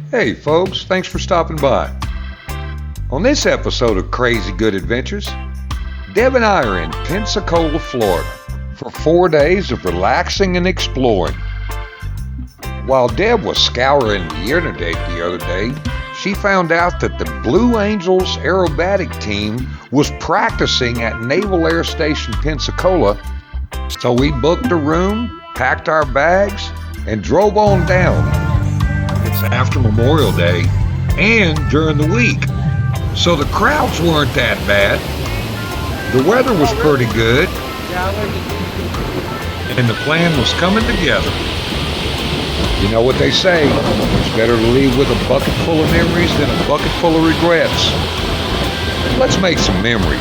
Hey folks, thanks for stopping by. On this episode of Crazy Good Adventures, Deb and I are in Pensacola, Florida for 4 days of relaxing and exploring. While Deb was scouring the internet the other day, she found out that the Blue Angels aerobatic team was practicing at Naval Air Station, Pensacola, so we booked a room, packed our bags, and drove on down. It's after Memorial Day and during the week, so the crowds weren't that bad. The weather was pretty good, and the plan was coming together. You know what they say, it's better to leave with a bucket full of memories than a bucket full of regrets. Let's make some memories.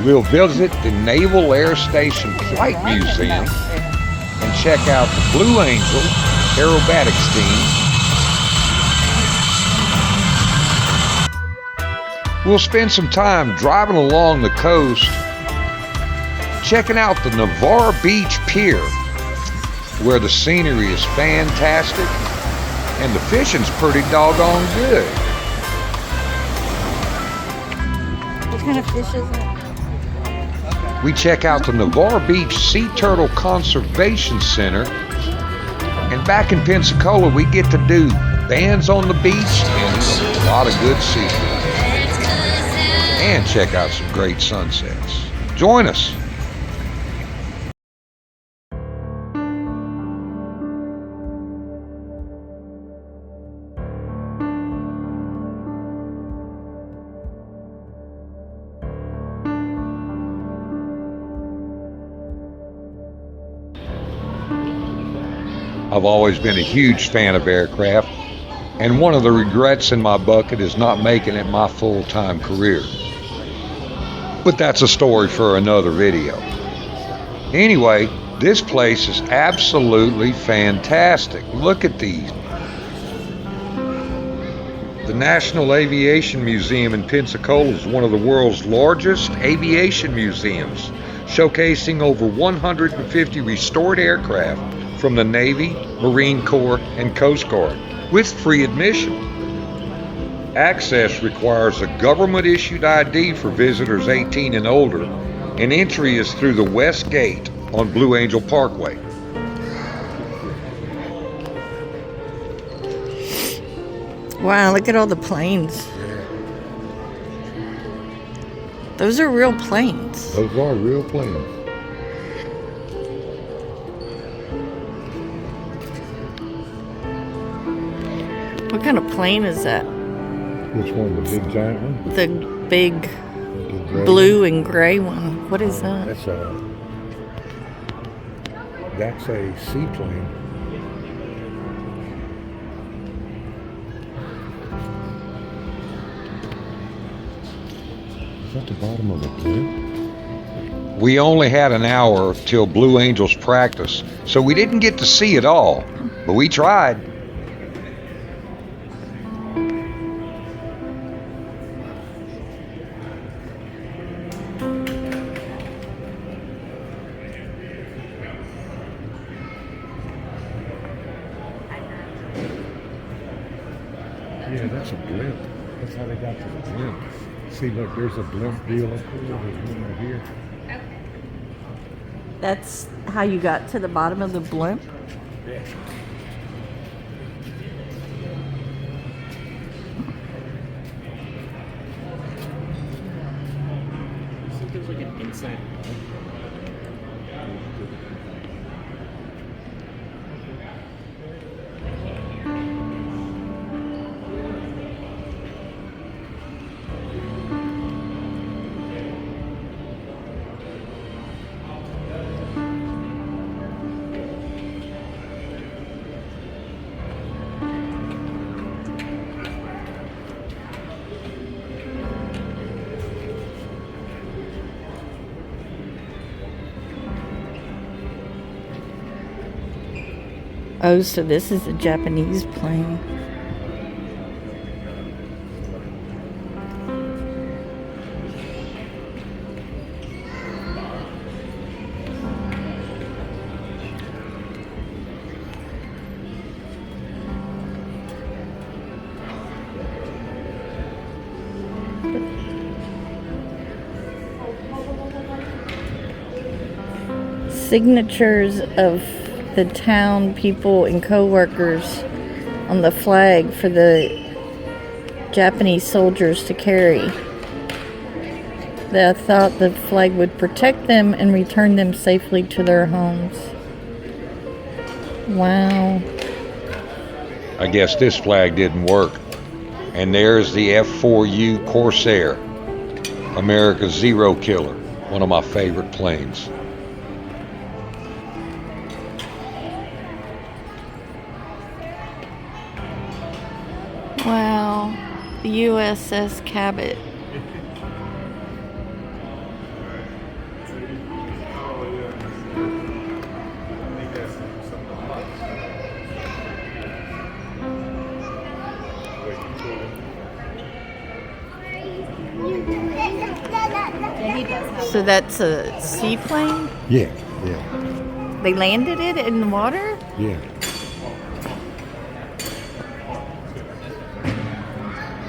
We'll visit the Naval Air Station Flight Museum and check out the Blue Angel aerobatics team. We'll spend some time driving along the coast, checking out the Navarre Beach Pier, where the scenery is fantastic and the fishing's pretty doggone good. What kind of fish is it? We check out the Navarre Beach Sea Turtle Conservation Center, and back in Pensacola we get to do bands on the beach and eat a lot of good seafood and check out some great sunsets. Join us. I've always been a huge fan of aircraft, and one of the regrets in my bucket is not making it my full-time career. But that's a story for another video. Anyway, this place is absolutely fantastic. Look at these. The National Aviation Museum in Pensacola is one of the world's largest aviation museums, showcasing over 150 restored aircraft from the Navy, Marine Corps, and Coast Guard, with free admission. Access requires a government-issued ID for visitors 18 and older, and entry is through the West Gate on Blue Angel Parkway. Wow, look at all the planes. Those are real planes. Those are real planes. What kind of plane is that? Which one, the big giant one? The big blue and gray one. What is that? That's a seaplane. Is that the bottom of the blimp? We only had an hour till Blue Angels practice, so we didn't get to see it all, but we tried. Yeah, that's a blimp. That's how they got to the blimp. See, look, there's a blimp deal up here. There's one over here. That's how you got to the bottom of the blimp? Yeah. I think there's like an inside. Oh, so this is a Japanese plane. signatures of the town people and co-workers on the flag for the Japanese soldiers to carry. They thought the flag would protect them and return them safely to their homes. Wow. I guess this flag didn't work. And there's the F-4U Corsair, America's Zero Killer, one of my favorite planes. Wow. The USS Cabot. So that's a seaplane? Yeah. They landed it in the water? Yeah.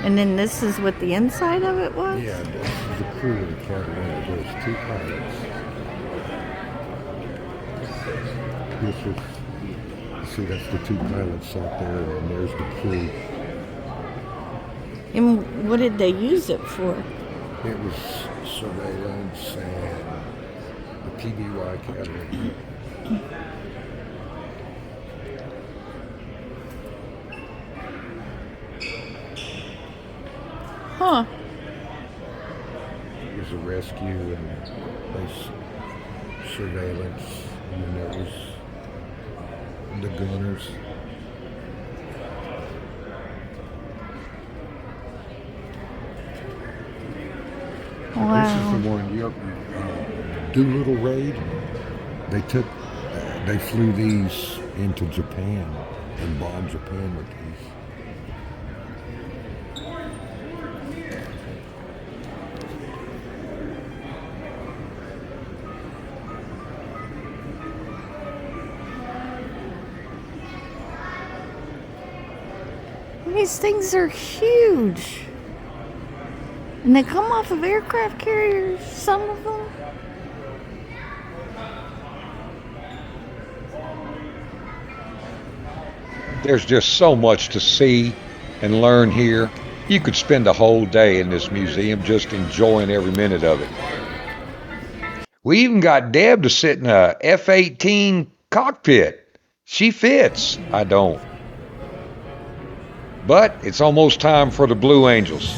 And then this is what the inside of it was? Yeah, this is the crew of the Catalina. There's 2 pilots. This is, see, that's the 2 pilots out there, and there's the crew. And what did they use it for? It was surveillance and the PBY Catalina. Huh. It was a rescue and surveillance, and there was the gunners. Wow. This is the one, Doolittle raid. They flew these into Japan and bombed Japan with these. These things are huge. And they come off of aircraft carriers, some of them. There's just so much to see and learn here. You could spend a whole day in this museum just enjoying every minute of it. We even got Deb to sit in a F-18 cockpit. She fits. I don't. But it's almost time for the Blue Angels.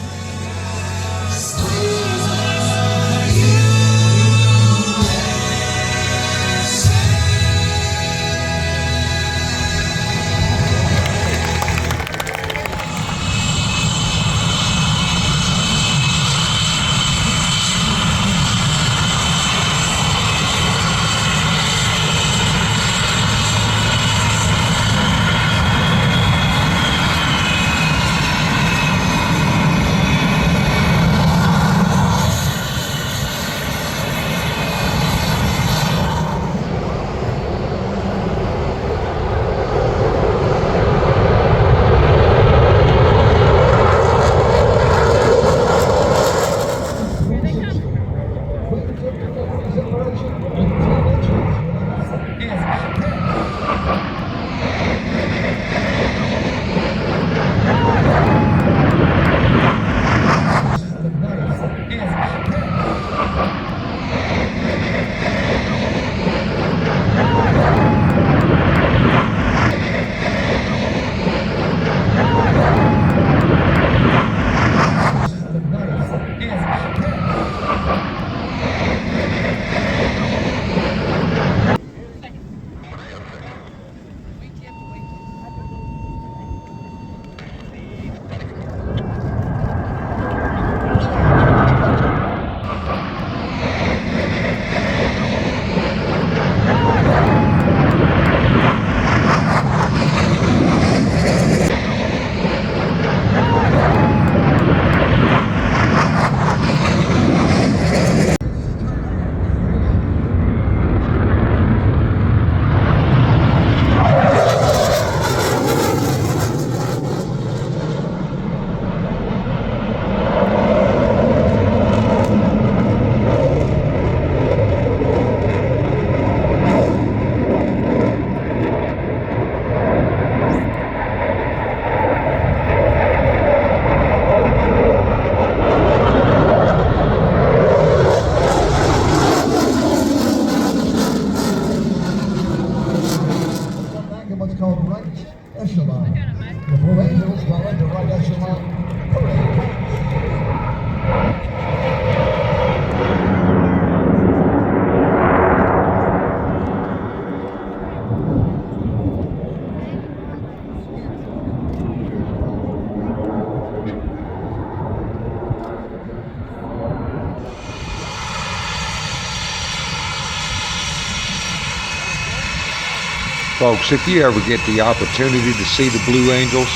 Folks, if you ever get the opportunity to see the Blue Angels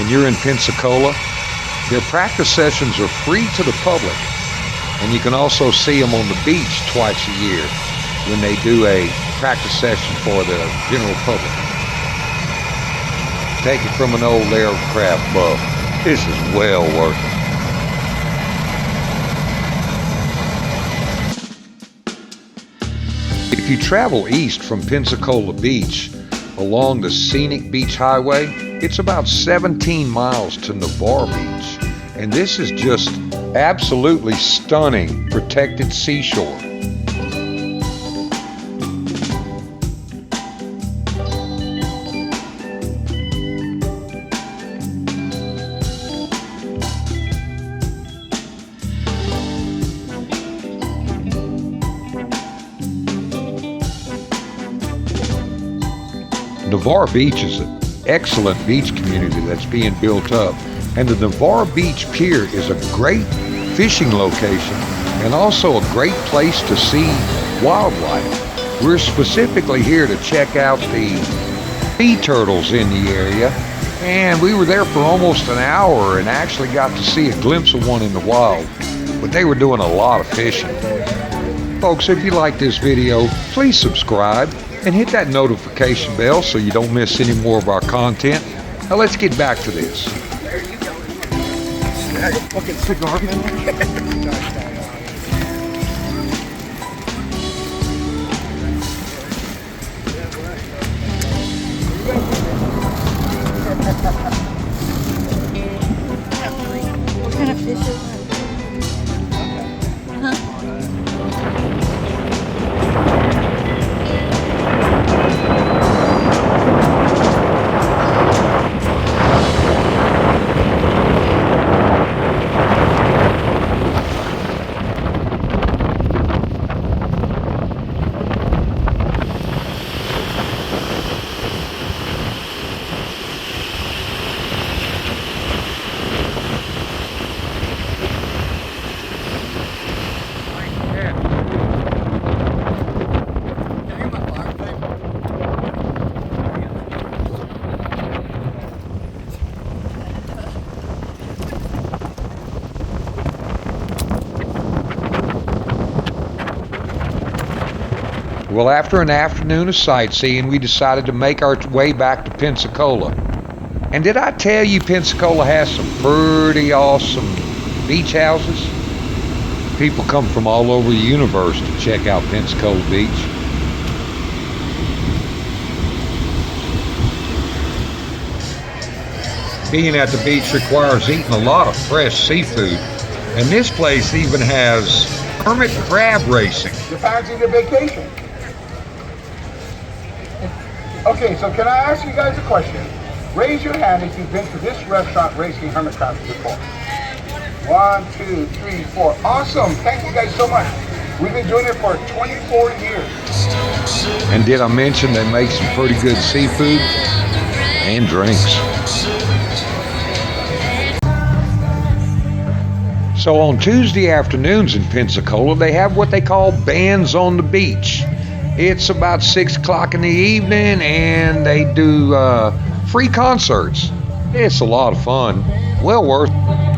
and you're in Pensacola, their practice sessions are free to the public. And you can also see them on the beach twice a year when they do a practice session for the general public. Take it from an old aircraft buff. This is well worth it. If you travel east from Pensacola Beach along the scenic beach highway, it's about 17 miles to Naval Beach. And this is just absolutely stunning protected seashore. Navarre Beach is an excellent beach community that's being built up, and the Navarre Beach Pier is a great fishing location and also a great place to see wildlife. We're specifically here to check out the sea turtles in the area, and we were there for almost an hour and actually got to see a glimpse of one in the wild, but they were doing a lot of fishing. Folks, if you like this video, please subscribe and hit that notification bell so you don't miss any more of our content. Now let's get back to this. Fucking cigar man. What kind of fish is it? Well, after an afternoon of sightseeing, we decided to make our way back to Pensacola. And did I tell you Pensacola has some pretty awesome beach houses? People come from all over the universe to check out Pensacola Beach. Being at the beach requires eating a lot of fresh seafood. And this place even has hermit crab racing. You fancy the vacation? Okay, so can I ask you guys a question? Raise your hand if you've been to this restaurant racing hermit crabs before. 1, 2, 3, 4. Awesome. Thank you guys so much. We've been doing it for 24 years. And did I mention they make some pretty good seafood and drinks? So on Tuesday afternoons in Pensacola, they have what they call bands on the beach. It's about 6 o'clock in the evening and they do free concerts. It's a lot of fun. Well worth it.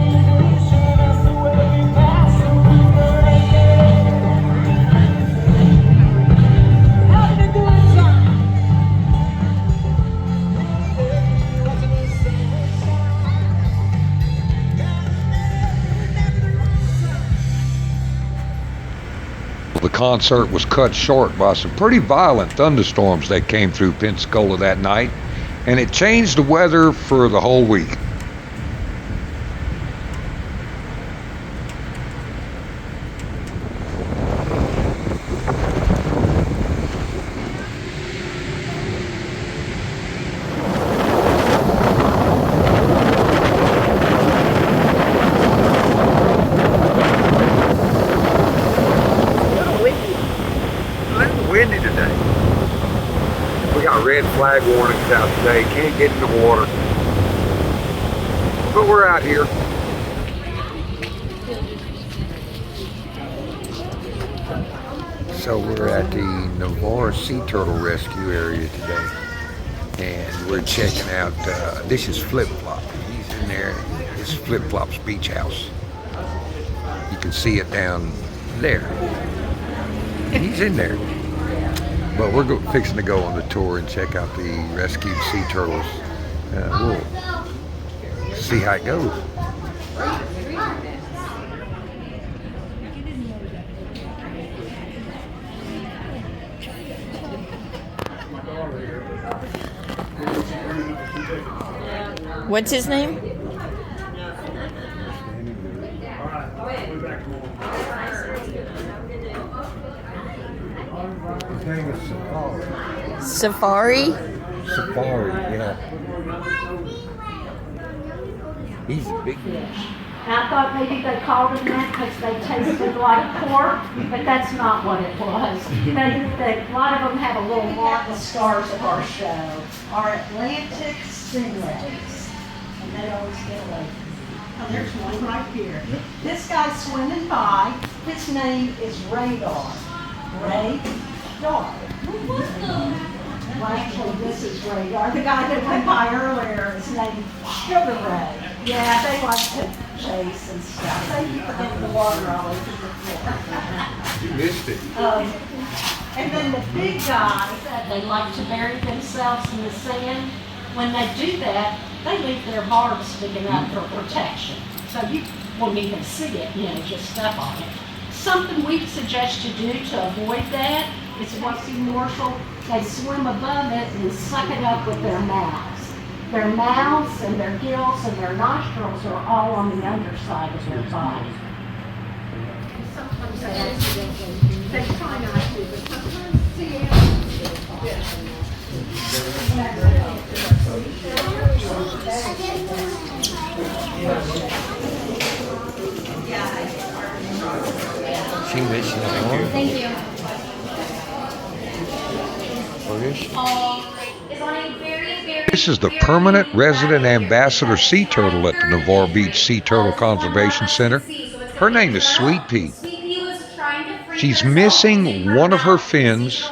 The concert was cut short by some pretty violent thunderstorms that came through Pensacola that night, and it changed the weather for the whole week. Windy today. We got red flag warnings out today. Can't get in the water. But we're out here. So we're at the Navarre Sea Turtle Rescue area today. And we're checking out, this is Flip Flop. He's in there. This is Flip Flop's beach house. You can see it down there. He's in there. But we're fixing to go on the tour and check out the rescued sea turtles. We'll see how it goes. What's his name? His name is Safari. Safari? Safari, yeah. He's a big one. And I thought maybe they called them that because they tasted like pork, but that's not what it was. A lot of them have a little mark. The stars of our show are Atlantic stingrays, and they always get away. Oh, there's one right here. This guy's swimming by. His name is Radar. Radar. Well, actually, this is Radar. The guy that went by earlier is named Sugar Ray. Yeah, they like to chase and stuff. They keep it in the water all over the floor. You missed it. And then the big guys, they like to bury themselves in the sand. When they do that, they leave their barbs sticking up for protection. So you won't even see it, just step on it. Something we suggest you do to avoid that is what's immortal. They swim above it and suck it up with their mouths. Their mouths and their gills and their nostrils are all on the underside of their body. Sometimes they accidentally, they try not to, but sometimes Thank you. This is the permanent resident ambassador sea turtle at the Navarre Beach Sea Turtle Conservation Center. Her name is Sweet Pea. She's missing one of her fins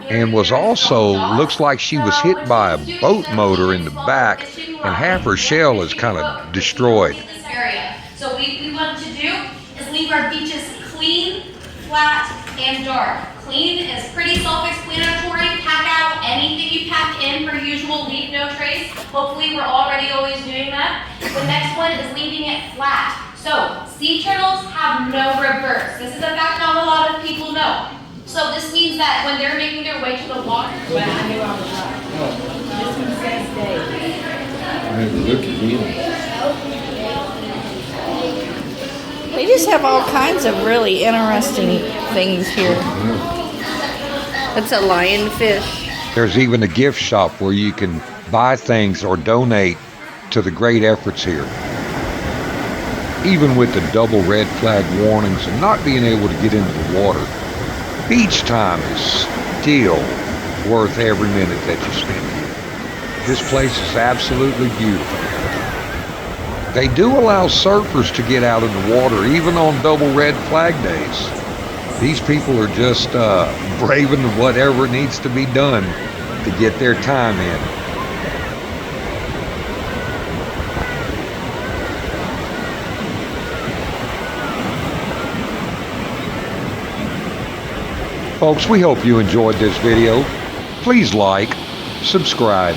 and was also, looks like she was hit by a boat motor in the back, and half her shell is kind of destroyed. So what we want to do is leave our beaches clean, flat, and dark. Clean is pretty self-explanatory. Pack out anything you pack in per usual. Leave no trace. Hopefully we're already always doing that. The next one is leaving it flat. So sea turtles have no reverse. This is a fact not a lot of people know. So this means that when they're making their way to the water, well, I knew I was right. This one says Dave. Look at him. They just have all kinds of really interesting things here. That's a lionfish. There's even a gift shop where you can buy things or donate to the great efforts here. Even with the double red flag warnings and not being able to get into the water, beach time is still worth every minute that you spend here. This place is absolutely beautiful. They do allow surfers to get out in the water even on double red flag days. These people are just braving whatever needs to be done to get their time in. Folks, we hope you enjoyed this video. Please like, subscribe,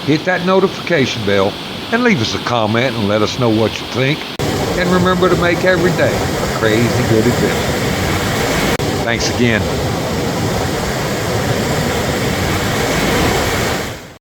hit that notification bell, and leave us a comment and let us know what you think. And remember to make every day a crazy good adventure. Thanks again.